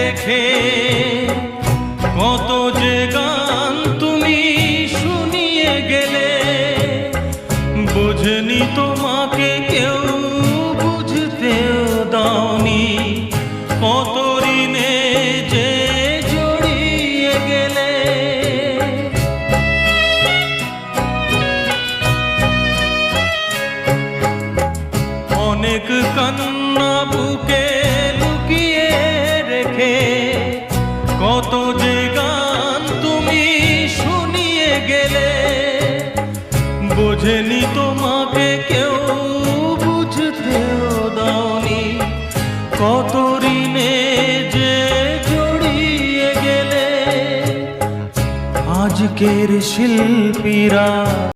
রেখে কত যে গান তুমি শুনিয়ে গেলে, বুঝনি তোমাকে কেউ বুঝতেও দাওনি, কত ঋণে যে জড়িয়ে গেলে। অনেক কান্না বুকে লুকিয়ে রেখে কত যে গান তুমি শুনিয়ে গেলে, বোঝেনি তোমাকে কেউ বুঝতেও দাওনি, কত ঋণে যে জড়িয়ে গেলে। আজকের শিল্পীরা